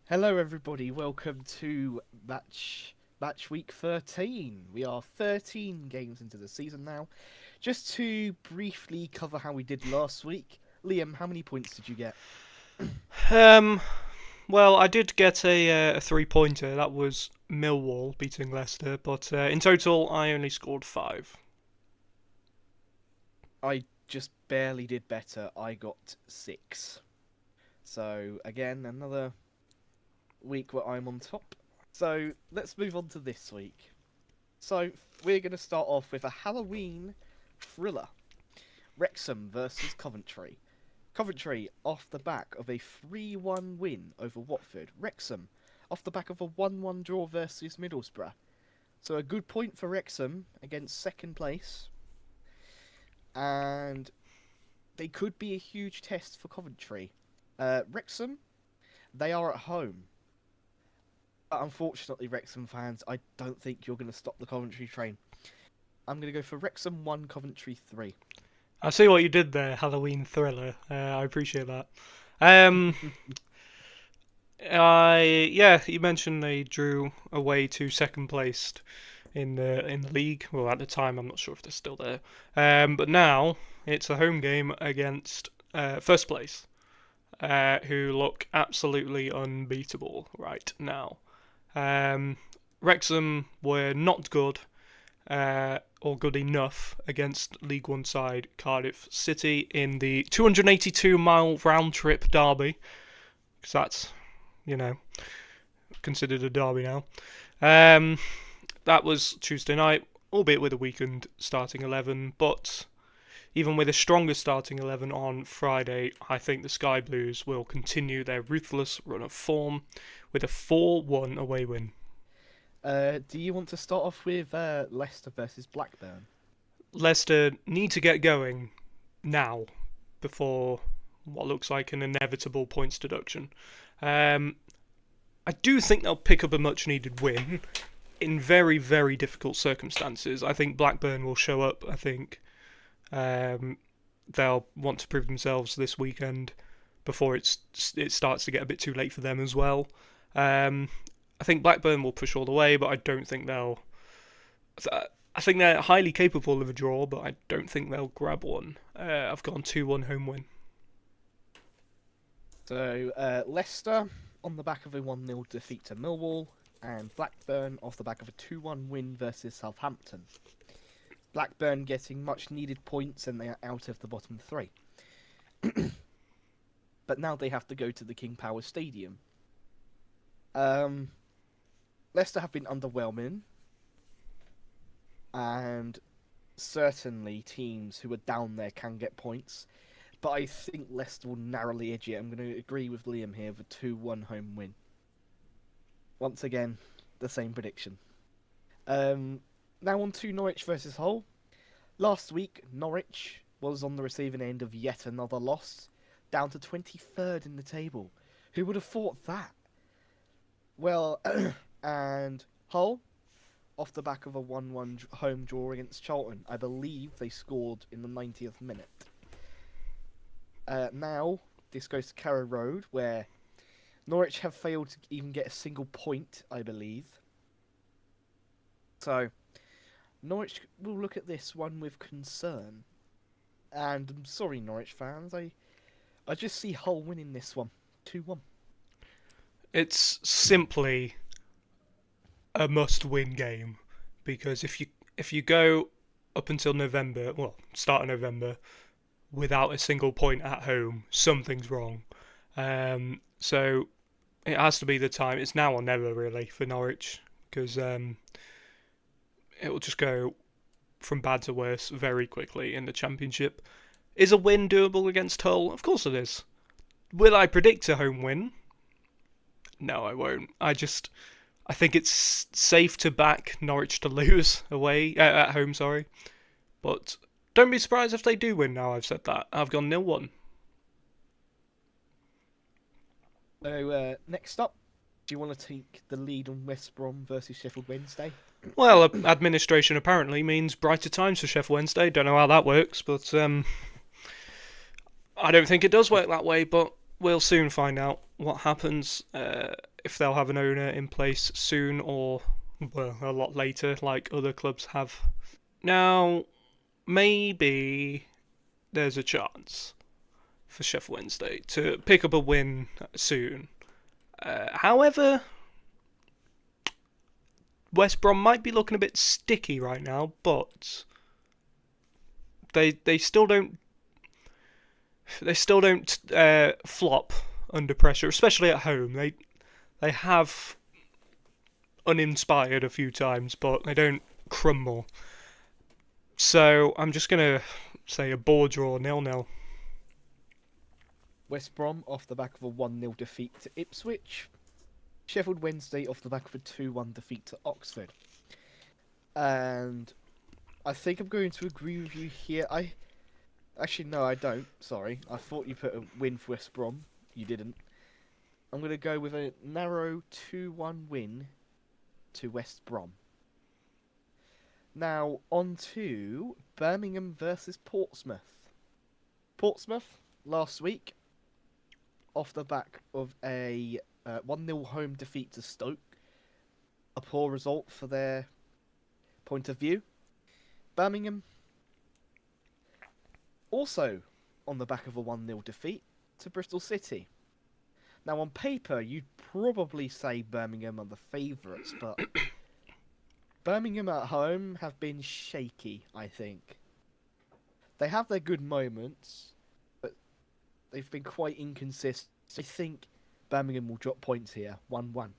Hello, everybody. Welcome to Match Week 13. We are 13 games into the season now. Just to briefly cover how we did last week, Liam, how many points did you get? Um, well, I did get a three-pointer. That was Millwall beating Leicester, but in total, I only scored five. I just barely did better. I got 6. So again, another week where I'm on top. So let's move on to this week. So we're going to start off with a Halloween thriller: Wrexham versus Coventry. Coventry off the back of a 3-1 win over Watford. Wrexham off the back of a 1-1 draw versus Middlesbrough. So a good point for Wrexham against second place. And they could be a huge test for Coventry. Wrexham, they are at home. But unfortunately, Wrexham fans, I don't think you're going to stop the Coventry train. I'm going to go for Wrexham 1, Coventry 3. I see what you did there, Halloween thriller. I appreciate that. Um, you mentioned they drew away to second placed in the league. Well, at the time, I'm not sure if they're still there. But now it's a home game against first place, who look absolutely unbeatable right now. Um, Wrexham were not good or good enough against League One side Cardiff City in the 282-mile round trip derby, because that's, you know, considered a derby now. Um, that was Tuesday night, albeit with a weakened starting 11, but even with a stronger starting 11 on Friday, I think the Sky Blues will continue their ruthless run of form with a 4-1 away win. Do you want to start off with Leicester versus Blackburn? Leicester need to get going now before what looks like an inevitable points deduction. Um, I do think they'll pick up a much needed win in very, very difficult circumstances. I think Blackburn will show up. I think they'll want to prove themselves this weekend before it starts to get a bit too late for them as well. Um, I think Blackburn will push all the way, but I don't think they'll. I think they're highly capable of a draw, but I don't think they'll grab one. I've gone 2-1 home win. So Leicester on the back of a 1-0 defeat to Millwall, and Blackburn off the back of a 2-1 win versus Southampton. Blackburn getting much needed points and they are out of the bottom 3. But now they have to go to the King Power Stadium. Leicester have been underwhelming, and certainly teams who are down there can get points. But I think Leicester will narrowly edge it. I'm going to agree with Liam here with a 2-1 home win. Once again, the same prediction. Now on to Norwich versus Hull. Last week, Norwich was on the receiving end of yet another loss, down to 23rd in the table. Who would have thought that? Well, and Hull, off the back of a 1-1 home draw against Charlton. I believe they scored in the 90th minute. Now, this goes to Carrow Road, where Norwich have failed to even get a single point, I believe. So, Norwich will look at this one with concern. And I'm sorry, Norwich fans, I just see Hull winning this one, 2-1. It's simply a must-win game because if you go up until November, well, start of November, without a single point at home, something's wrong. So it has to be the time. It's now or never, really, for Norwich because it will just go from bad to worse very quickly in the Championship. Is a win doable against Hull? Of course it is. Will I predict a home win? No, I won't. I think it's safe to back Norwich to lose away at home. Sorry, but don't be surprised if they do win. Now I've said that, I've gone 0-1. So, next up, do you want to take the lead on West Brom versus Sheffield Wednesday? Well, administration apparently means brighter times for Sheffield Wednesday. Don't know how that works, but I don't think it does work that way. But we'll soon find out. what happens if they'll have an owner in place soon or well a lot later, like other clubs have. Now, maybe there's a chance for Sheffield Wednesday to pick up a win soon. However, West Brom might be looking a bit sticky right now, but they still don't flop under pressure, especially at home. They have uninspired a few times, but they don't crumble. So I'm just gonna say a ball draw 0-0. West Brom off the back of a 1-0 defeat to Ipswich. Sheffield Wednesday off the back of a 2-1 defeat to Oxford. And I think I'm going to agree with you here. Actually, no, I don't. Sorry. I thought you put a win for West Brom. You didn't. I'm going to go with a narrow 2-1 win to West Brom. Now, on to Birmingham versus Portsmouth. Portsmouth, last week, off the back of a 1-0 home defeat to Stoke. A poor result for their point of view. Birmingham, also on the back of a 1-0 defeat to Bristol City. Now, on paper, you'd probably say Birmingham are the favourites, but Birmingham at home have been shaky, I think. They have their good moments, but they've been quite inconsistent. I think Birmingham will drop points here, 1-1.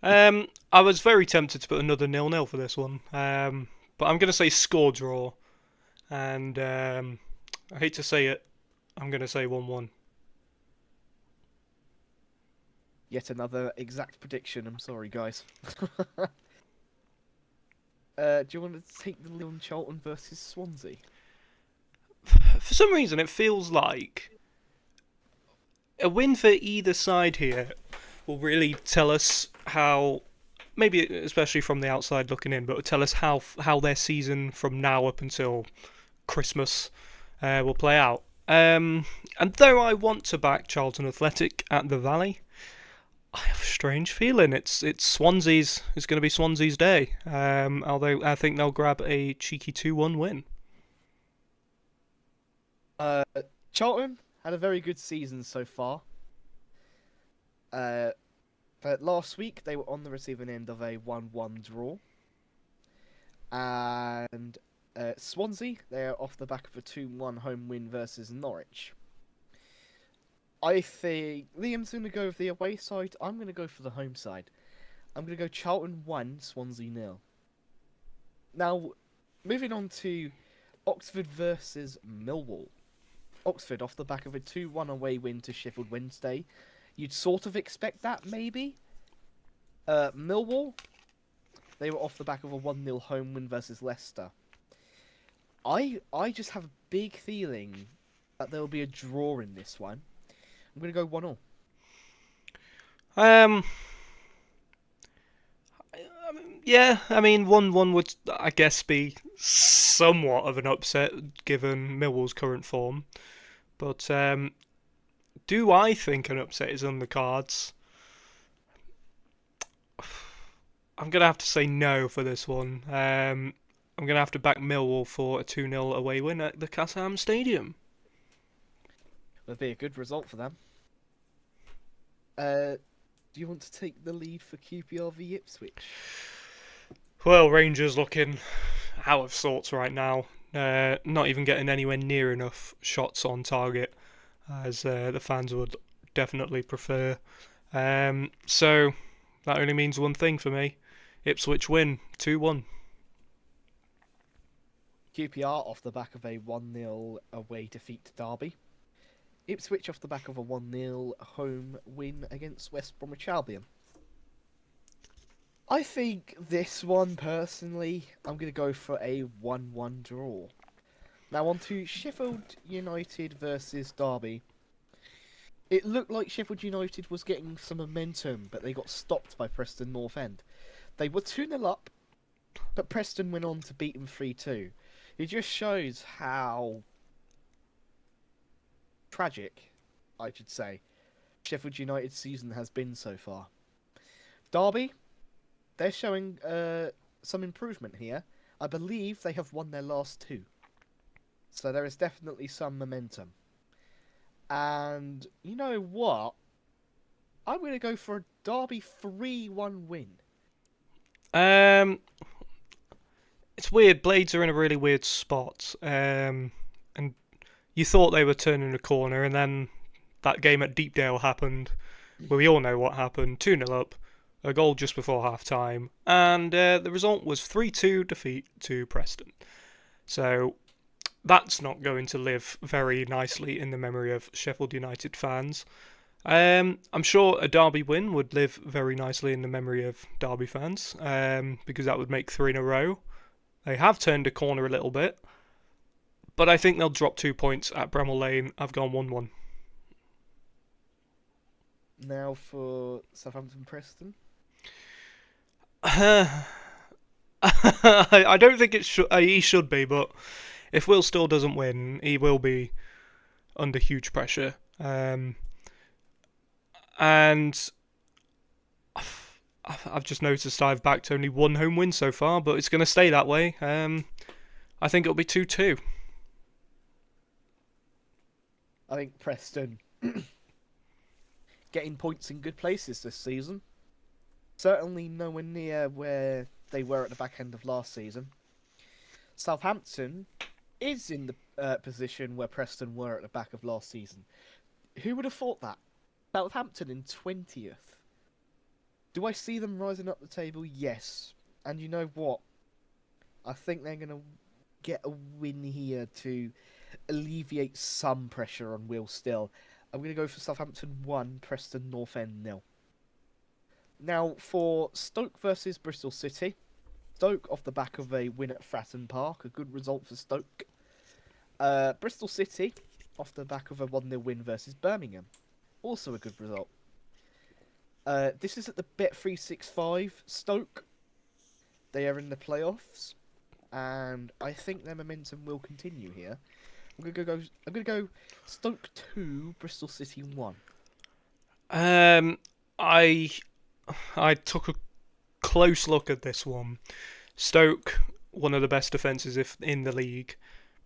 I was very tempted to put another 0-0 for this one, but I'm going to say score draw, and I hate to say it, I'm going to say 1-1. Yet another exact prediction. I'm sorry, guys. Do you want to take the lead on Charlton versus Swansea? For some reason, it feels like a win for either side here will really tell us how, maybe especially from the outside looking in, but will tell us how their season from now up until Christmas will play out. And though I want to back Charlton Athletic at the Valley, I have a strange feeling it's Swansea's. It's going to be Swansea's day. Although I think they'll grab a cheeky 2-1 win. Charlton had a very good season so far. But last week they were on the receiving end of a 1-1 draw. And Swansea, they're off the back of a 2-1 home win versus Norwich. I think Liam's going to go with the away side. I'm going to go for the home side. I'm going to go Charlton 1, Swansea 0. Now, moving on to Oxford versus Millwall. Oxford off the back of a 2-1 away win to Sheffield Wednesday. You'd sort of expect that, maybe. Millwall, they were off the back of a 1-0 home win versus Leicester. I just have a big feeling that there will be a draw in this one. I'm going to go 1-1. Yeah, I mean 1-1 would, I guess, be somewhat of an upset given Millwall's current form. But do I think an upset is on the cards? I'm going to have to say no for this one. I'm going to have to back Millwall for a 2-0 away win at the Casam Stadium. Would be a good result for them. Do you want to take the lead for QPR v Ipswich? Well, Rangers looking out of sorts right now. Not even getting anywhere near enough shots on target as the fans would definitely prefer. So that only means one thing for me. Ipswich win 2-1. QPR off the back of a 1-0 away defeat to Derby. Ipswich off the back of a 1-0 home win against West Bromwich Albion. I think this one, personally, I'm going to go for a 1-1 draw. Now on to Sheffield United versus Derby. It looked like Sheffield United was getting some momentum, but they got stopped by Preston North End. They were 2-0 up, but Preston went on to beat them 3-2. It just shows how tragic, I should say, Sheffield United's season has been so far. Derby, they're showing some improvement here. I believe they have won their last two. So there is definitely some momentum. And you know what? I'm going to go for a Derby 3-1 win. Um, it's weird. Blades are in a really weird spot. And you thought they were turning a corner, and then that game at Deepdale happened, where we all know what happened. 2-0 up, a goal just before half time, and the result was 3-2 defeat to Preston. So that's not going to live very nicely in the memory of Sheffield United fans. I'm sure a Derby win would live very nicely in the memory of Derby fans, because that would make 3 in a row. They have turned a corner a little bit, but I think they'll drop 2 points at Bramall Lane. I've gone 1-1. Now for Southampton Preston. I don't think he should be, but if Will still doesn't win, he will be under huge pressure. And I've just noticed I've backed only one home win so far, but it's going to stay that way. I think it'll be 2-2. I think Preston getting points in good places this season. Certainly nowhere near where they were at the back end of last season. Southampton is in the position where Preston were at the back of last season. Who would have thought that? Southampton in 20th. Do I see them rising up the table? Yes. And you know what? I think they're going to get a win here to alleviate some pressure on Will still. I'm going to go for Southampton 1, Preston North End 0. Now for Stoke versus Bristol City. Stoke off the back of a win at Fratton Park, a good result for Stoke. Bristol City off the back of a 1-0 win versus Birmingham, also a good result. This is at the Bet365. Stoke, they are in the playoffs, and I think their momentum will continue here. I'm gonna go Stoke 2, Bristol City 1. I took a close look at this one. Stoke, one of the best defences in the league.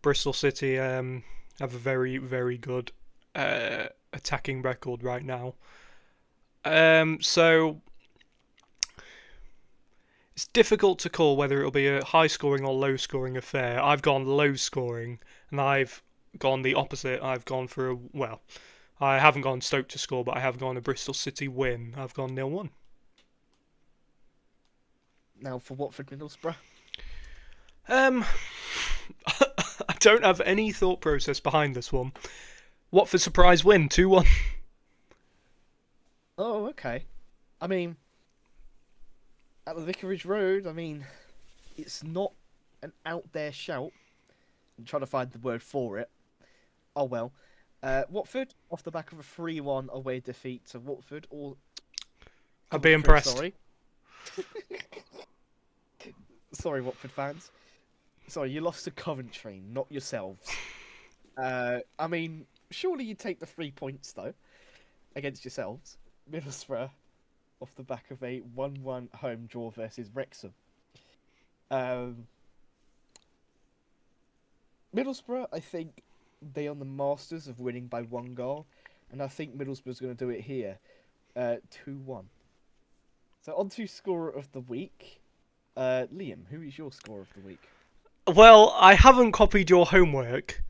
Bristol City have a very, very good attacking record right now. So it's difficult to call whether it'll be a high scoring or low scoring affair. I've gone low scoring, and I've gone the opposite. I've gone for I haven't gone Stoke to score, but I have gone a Bristol City win. I've gone 0-1. Now for Watford Middlesbrough. I don't have any thought process behind this one. Watford surprise win, 2-1. Oh, okay. I mean, at the Vicarage Road, it's not an out there shout. I'm trying to find the word for it. Oh well. Watford off the back of a 3-1 away defeat to Watford or I'd be Coventry, impressed. Sorry. Sorry, Watford fans. Sorry, you lost to Coventry, not yourselves. Surely you take the 3 points though against yourselves. Middlesbrough off the back of a 1-1 home draw versus Wrexham. Middlesbrough, I think they are the masters of winning by 1 goal, and I think Middlesbrough's going to do it here, 2-1. So on to scorer of the week. Liam, who is your scorer of the week? Well, I haven't copied your homework.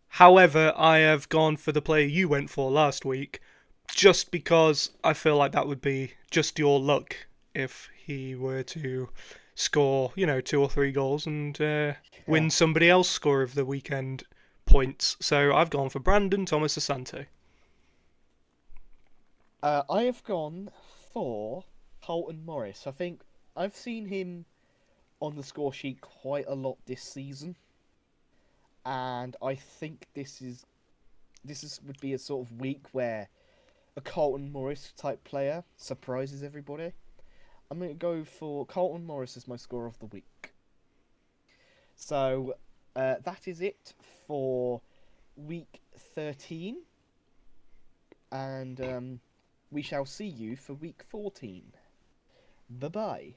However, I have gone for the player you went for last week, just because I feel like that would be just your luck if he were to score, 2 or 3 goals and win somebody else score of the weekend points. So I've gone for Brandon Thomas Asante. I have gone for Carlton Morris. I think I've seen him on the score sheet quite a lot this season, and I think this would be a sort of week where a Carlton Morris type player surprises everybody. I'm going to go for Carlton Morris as my score of the week. So that is it for week 13. And we shall see you for week 14. Bye bye.